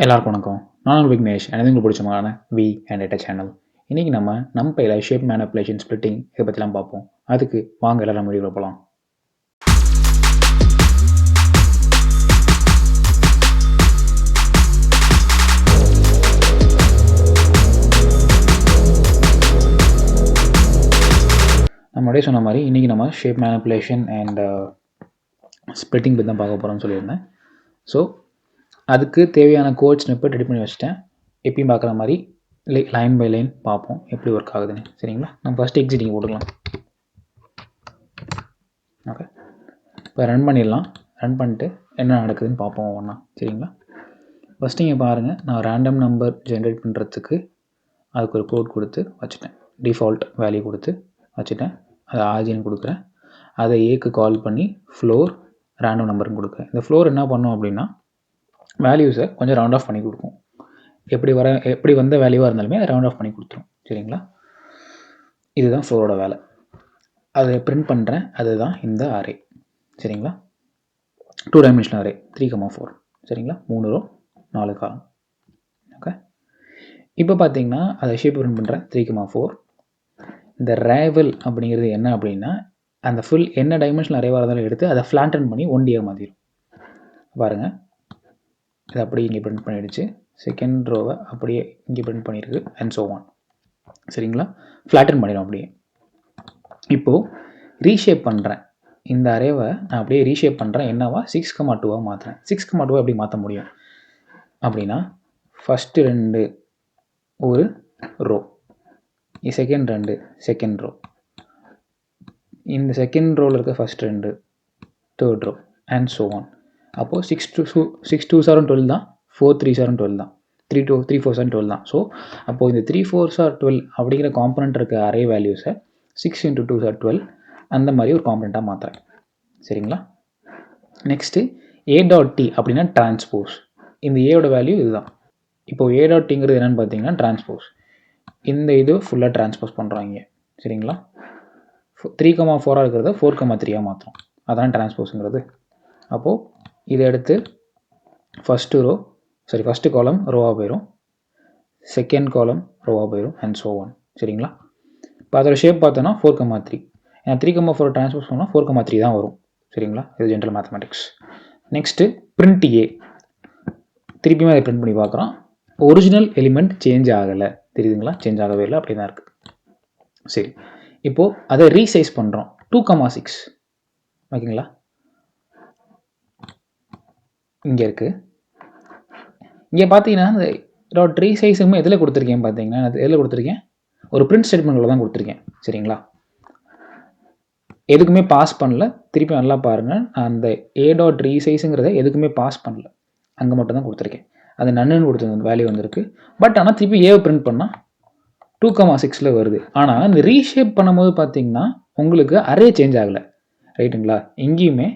எல்லாருக்கும் வணக்கம். நான் உங்கள் விக்னேஷ். எனக்கு உங்களுக்கு பிடிச்சமான வி அண்ட் டேட்டா சேனல். இன்றைக்கி நம்ம NumPyல ஷேப் மேனிபுலேஷன் ஸ்ப்ளிட்டிங் இதை பற்றிலாம் பார்ப்போம். அதுக்கு வாங்க எல்லாரும் நம்ம வீடியோவில் போகலாம். நம்ம அப்படியே சொன்ன மாதிரி இன்றைக்கி நம்ம ஷேப் மேனிபுலேஷன் அண்ட் ஸ்ப்ளிட்டிங் பற்றி தான் பார்க்க போகிறோம்னு சொல்லியிருந்தேன். ஸோ அதுக்கு தேவையான கோட் ஸ்னிப்பெட் ரெடி பண்ணி வச்சுட்டேன். எப்பயும் பார்க்குற மாதிரி லைன் பை லைன் பார்ப்போம் எப்படி ஒர்க் ஆகுதுன்னு. சரிங்களா? நம்ம ஃபஸ்ட்டு எக்ஸிட்டிங் போட்டுக்கலாம். ஓகே, இப்போ ரன் பண்ணிடலாம். ரன் பண்ணிட்டு என்ன நடக்குதுன்னு பார்ப்போம் ஒவ்வொன்றா. சரிங்களா? ஃபஸ்ட்டு இங்கே பாருங்கள், நான் ரேண்டம் நம்பர் ஜென்ரேட் பண்ணுறதுக்கு அதுக்கு ஒரு கோட் கொடுத்து வச்சுட்டேன். டிஃபால்ட் வேல்யூ கொடுத்து வச்சுட்டேன். அதை ஆர்ஜின் கொடுக்குறேன். அதை ஏக்கு கால் பண்ணி ஃப்ளோர் ரேண்டம் நம்பர்னு கொடுக்குறேன். இந்த ஃப்ளோர் என்ன பண்ணோம் அப்படின்னா வேல்யூஸை கொஞ்சம் ரவுண்ட் ஆஃப் பண்ணி கொடுக்கும். எப்படி வந்த வேல்யூவாக இருந்தாலுமே அதை ரவுண்ட் ஆஃப் பண்ணி கொடுத்துரும். சரிங்களா? இதுதான் ஃப்ளோரோட வேலை. அதை பிரிண்ட் பண்ணுறேன். அதுதான் இந்த அரே. சரிங்களா? 2 டைமென்ஷனல் அரே 3,4. சரிங்களா? 3 ரோ 4 காலம். ஓகே, இப்போ பார்த்தீங்கன்னா அதை ஷேப் பிரிண்ட் பண்ணுறேன் 3,4. இந்த ரேவல் அப்படிங்கிறது என்ன அப்படின்னா அந்த ஃபுல் என்ன டைமென்ஷனல் அரேவாக இருந்தாலும் எடுத்து அதை ஃப்ளாட்டன் பண்ணி 1D மாற்றிடும். பாருங்கள், இது அப்படியே இங்கே பிரிண்ட் பண்ணிடுச்சு. செகண்ட் ரோவை அப்படியே இங்கே பிரிண்ட் பண்ணியிருக்கு அண்ட் ஸோ ஆன். சரிங்களா? ஃப்ளாட்டன் பண்ணிடும் அப்படியே. இப்போது ரீஷேப் பண்ணுறேன். இந்த அரேவை நான் அப்படியே ரீஷேப் பண்ணுறேன். என்னவா 6,2 மாற்றுறேன். 6,2 எப்படி மாற்ற முடியும் அப்படின்னா ஃபஸ்ட்டு 2 ஒரு ரோ, செகண்ட் 2 செகண்ட் ரோ, இந்த செகண்ட் ரோவில் இருக்க first 2 third row and so on. அப்போது 6 2 7 12 தான், 4 3 7 12 தான், 3 4 7 12 தான். ஸோ அப்போது இந்த 3 4 12 அப்படிங்கிற காம்பனண்ட் இருக்க அரே வேல்யூஸை 6 × 2 12 அந்த மாதிரி ஒரு காம்பனண்ட்டாக மாற்றுறேன். சரிங்களா? நெக்ஸ்ட்டு a.t அப்படின்னா டிரான்ஸ்போஸ். இந்த ஏயோட வேல்யூ இதுதான். இப்போது a.tங்கிறது என்னென்னு பார்த்தீங்கன்னா டிரான்ஸ்போஸ். இந்த இது ஃபுல்லாக டிரான்ஸ்போஸ் பண்ணுறோம் இங்கே. சரிங்களா? 3,4 இருக்கிறத 4,3 மாற்றுறோம். அதான் டிரான்ஸ்போஸுங்கிறது. அப்போது இதை எடுத்து ஃபஸ்ட்டு காலம் ரோவாக போயிடும், செகண்ட் காலம் ரோவாக போயிடும் அண்ட் ஸோ ஆன். சரிங்களா? இப்போ அதோட ஷேப் பார்த்தோன்னா 4,3. ஏன்னா 3,4 டிரான்ஸ்போஸ் பண்ணால் 4,3 தான் வரும். சரிங்களா? இது ஜென்ரல் மேத்தமெட்டிக்ஸ். நெக்ஸ்ட்டு பிரிண்ட் ஏ. திருப்பியுமே அதை பிரிண்ட் பண்ணி பார்க்குறோம். ஒரிஜினல் எலிமெண்ட் சேஞ்ச் ஆகலை. தெரியுதுங்களா? சேஞ்ச் ஆகவே இல்லை, அப்படி தான் இருக்குது. சரி, இப்போது அதை ரீசைஸ் பண்ணுறோம். 2,6 ஓகேங்களா? இங்கே இருக்குது. இங்கே பார்த்தீங்கன்னா இந்த டாட் ரீசைஸுமே எதில் கொடுத்துருக்கேன் பார்த்தீங்கன்னா எதில் கொடுத்துருக்கேன், ஒரு பிரிண்ட் ஸ்டேட்மெண்ட்டில் தான் கொடுத்துருக்கேன். சரிங்களா? எதுக்குமே பாஸ் பண்ணல. திருப்பி நல்லா பாருங்கள், அந்த a.டாட் ரீசைஸுங்கிறத எதுக்குமே பாஸ் பண்ணல, அங்கே மட்டும் தான் கொடுத்துருக்கேன். அது நன்னு கொடுத்துருந்த வேல்யூ வந்திருக்கு. பட் ஆனால் திருப்பி ஏவை பிரிண்ட் பண்ணால் 2,6 வருது. ஆனால் இந்த ரீஷேப் பண்ணும்போது பார்த்தீங்கன்னா உங்களுக்கு அரே சேஞ்ச் ஆகலை. ரைட்டுங்களா? எங்கேயுமே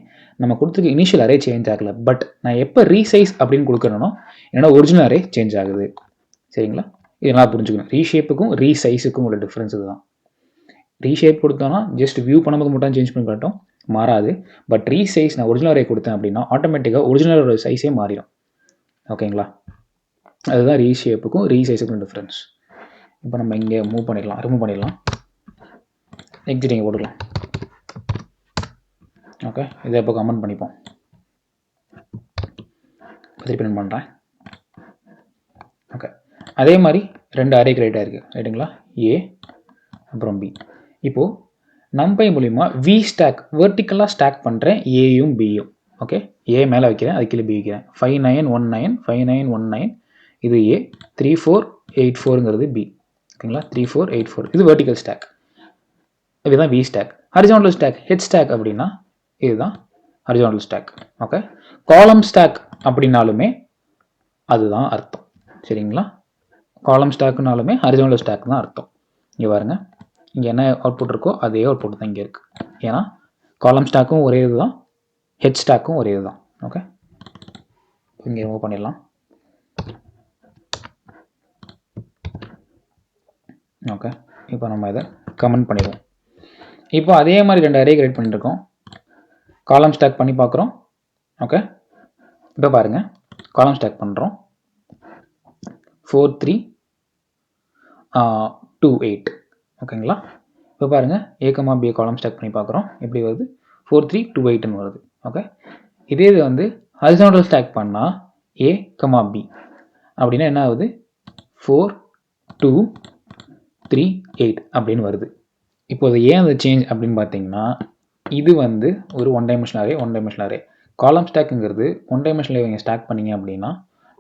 நம்ம கொடுத்துருக்க இனிஷியல் அரே சேஞ்ச் ஆகலை. பட் நான் எப்போ ரீசைஸ் அப்படின்னு கொடுக்குறேனோ என்னோட ஒரிஜினல் அரே சேஞ்ச் ஆகுது. சரிங்களா? இதெல்லாம் புரிஞ்சுக்கணும். ரீஷேப்புக்கும் ரீசைஸுக்கும் உள்ள டிஃப்ரென்ஸ் இதுதான். ரீஷேப் கொடுத்தோன்னா ஜஸ்ட் வியூ பண்ணும்போது மட்டும் சேஞ்ச் பண்ணி காட்டும், மாறாது. பட் ரீசைஸ் நான் ஒரிஜினல் அரே கொடுத்தேன் அப்படின்னா ஆட்டோமேட்டிக்காக ஒரிஜினலோட சைஸே மாறிடும். ஓகேங்களா? அதுதான் ரீஷேப்புக்கும் ரீசைஸுக்கும் டிஃப்ரென்ஸ். இப்போ நம்ம இங்கே ரிமூவ் பண்ணிடலாம். எக்ஸிட் இங்கே போட்டுக்கலாம். ஓகே, இதை இப்போ கமெண்ட் பண்ணிப்போம். திருப்பி பிரிண்ட் பண்ணுறேன். ஓகே, அதே மாதிரி 2 அரே கிரியேட் ஆகிருக்கு. ரைட்டுங்களா? ஏ அப்புறம் பி. இப்போது NumPy மூலிமா வி ஸ்டாக் வெர்டிக்கலாக ஸ்டாக் பண்ணுறேன் ஏயும் பியும். ஓகே, ஏ மேலே வைக்கிறேன், அது கீழே பி வைக்கிறேன். 5 9 1 9 5 9 1 9 இது ஏ, 3 4 8 4ங்கிறது பி. ஓகேங்களா? 3 4 8 4 இது வெர்டிக்கல் ஸ்டாக். இதுதான் V stack. Horizontal stack H stack அப்படின்னா இதுதான் horizontal stack. Okay, column stack அப்படின்னாலுமே அதுதான் அர்த்தம். சரிங்களா? காலம் ஸ்டாக்குனாலுமே ஹரிசாண்டல் ஸ்டாக் தான் அர்த்தம். இங்கே பாருங்க, இங்கே என்ன அவுட்புட் இருக்கோ அதே அவுட்புட் தான் இங்கே இருக்குது. ஏன்னா காலம் ஸ்டாக்கும் ஒரே இது தான், ஹெட் ஸ்டாக்கும் ஒரே இது தான். ஓகே, இங்கே ரிமூவ் பண்ணிடலாம். ஓகே, இப்போ நம்ம இதை கமெண்ட் பண்ணிடுவோம். இப்போ அதே மாதிரி 2 அரே கிரியேட் பண்ணியிருக்கோம். காலம் ஸ்டாக் பண்ணி பார்க்குறோம். ஓகே, இப்போ பாருங்கள், காலம் ஸ்டாக் பண்ணுறோம். 4 3 2 8 ஓகேங்களா. இப்போ பாருங்கள் A, B காலம் ஸ்டாக் பண்ணி பார்க்குறோம். எப்படி வருது 4 3 2 8ன்னு வருது. ஓகே, இதே இது வந்து ஹரிசாண்டல் ஸ்டாக் பண்ணால் A, B அப்படின்னா என்ன ஆகுது 4 2 3 8 அப்படின்னு வருது. இப்போது ஏன் அந்த சேஞ்ச் அப்படின்னு பார்த்தீங்கன்னா இது வந்து ஒரு ஒன் டைமென்ஷனல் அரே காலம் ஸ்டாக்குங்கிறது ஒன் டைமென்ஷனல் நீங்கள் ஸ்டாக் பண்ணிங்க அப்படின்னா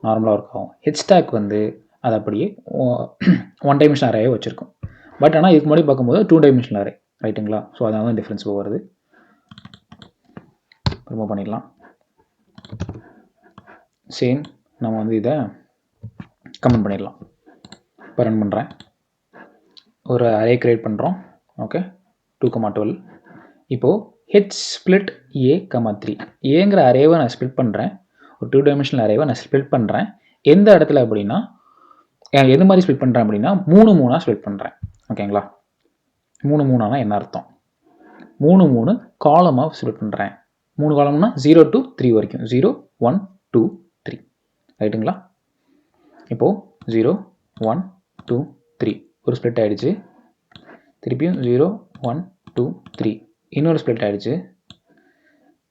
நார்மலாக ஒர்க் ஆகும். ஹெச் ஸ்டாக் வந்து அது அப்படியே ஒன் டைமென்ஷனல் அரேயே வச்சுருக்கும். பட் ஆனால் இதுக்கு முன்னாடி பார்க்கும்போது 2 டைமென்ஷனல் அரே ரைட்டுங்களா. ஸோ அதனால தான் டிஃப்ரென்ஸ் வருது. ரிமூவ் பண்ணிடலாம். சேம் நம்ம வந்து இதை கமெண்ட் பண்ணிடலாம். இப்போ ரன் பண்ணுறேன். ஒரு அரே கிரியேட் பண்ணுறோம். ஓகே, 2, 12. இப்போது ஹெச் ஸ்பிளிட் A, 3 ஏங்கிற அரேவை நான் ஸ்பிளிட் பண்ணுறேன். ஒரு 2 டைமென்ஷனல் அரேவை நான் ஸ்பிளிட் பண்ணுறேன். எந்த இடத்துல அப்படின்னா எது மாதிரி ஸ்பிளிட் பண்ணுறேன் அப்படின்னா 3 3 ஸ்பிளிட் பண்ணுறேன். ஓகேங்களா. 3 3 என்ன அர்த்தம் 3 3 காலமாக ஸ்பிளிட் பண்ணுறேன். 3 காலம்னா 0 to 3 வரைக்கும் 0 1 2 3 ரைட்டுங்களா. இப்போது 0 1 2 3 ஒரு ஸ்பிளிட் ஆகிடுச்சு. திருப்பியும் 0 1 2 3 இன்னொரு ஸ்பிளிட் ஆகிடுச்சு.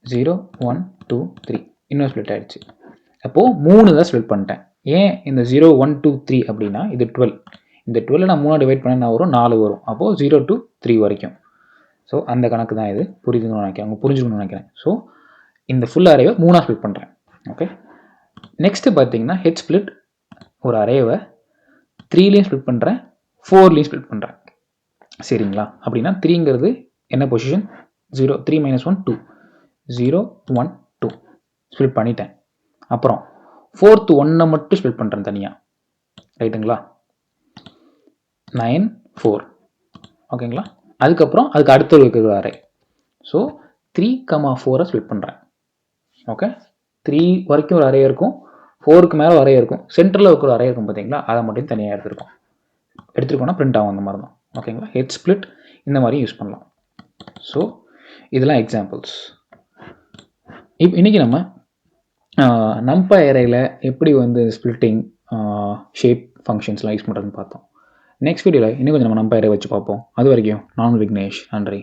0 1 2 3 இன்னொரு ஸ்பிளிட் ஆகிடுச்சு. அப்போது 3 தான் ஸ்பிளிட் பண்ணிட்டேன். ஏன் இந்த 0 1 2 3 அப்படின்னா இது 12. இந்த 12 நான் 3 டிவைட் பண்ண என்ன வரும் 4 வரும். அப்போது 0 to 3 வரைக்கும். ஸோ அந்த கணக்கு தான் இது. புரிஞ்சுக்கணும்னு நினைக்கிறேன், அவங்க புரிஞ்சுக்கணும்னு நினைக்கிறேன். ஸோ இந்த ஃபுல் அரேவை 3 ஸ்பிளிட் பண்ணுறேன். ஓகே, நெக்ஸ்ட்டு பார்த்தீங்கன்னா ஹெச் ஸ்பிளிட் ஒரு அரேவை 3லேயும் ஸ்பிளிட் பண்ணுறேன், 4லேயும் ஸ்பிளிட் பண்ணுறேன். சரிங்களா. அப்படின்னா 3ங்கிறது என்ன பொசிஷன் 0 3 - 1 2 0 1 2 ஸ்பிளிட் பண்ணிட்டேன். அப்புறம் 4th 1 மட்டும் ஸ்பிளிட் பண்ணுறேன் தனியாக. ரைட்டுங்களா. 9 4 ஓகேங்களா. அதுக்கப்புறம் அதுக்கு அடுத்த இருக்கிற அரே. ஸோ 3, 4 ஸ்பிளிட் பண்ணுறேன். ஓகே, 3 வரைக்கும் ஒரு அரே இருக்கும், 4க்கு மேலே அரே இருக்கும், சென்டரில் இருக்கிற அரே இருக்கும் பார்த்தீங்களா, அதை மட்டும் தனியாக எடுத்துருக்கோம்னா பிரிண்ட் ஆகும் அந்த மாதிரி தான். ஓகேங்களா. ஹெட் ஸ்பிளிட் இந்த மாதிரி யூஸ் பண்ணலாம். ஸோ இதெல்லாம் எக்ஸாம்பிள்ஸ். இன்றைக்கி நம்ம NumPy அரேயில் எப்படி வந்து ஸ்பிளிட்டிங் ஷேப் ஃபங்க்ஷன்ஸ்லாம் யூஸ் பண்ணுறதுன்னு பார்த்தோம். நெக்ஸ்ட் வீடியோவில் இன்னும் கொஞ்சம் நம்ம NumPy அரே வச்சு பார்ப்போம். அது வரைக்கும் நான் விக்னேஷ். நன்றி.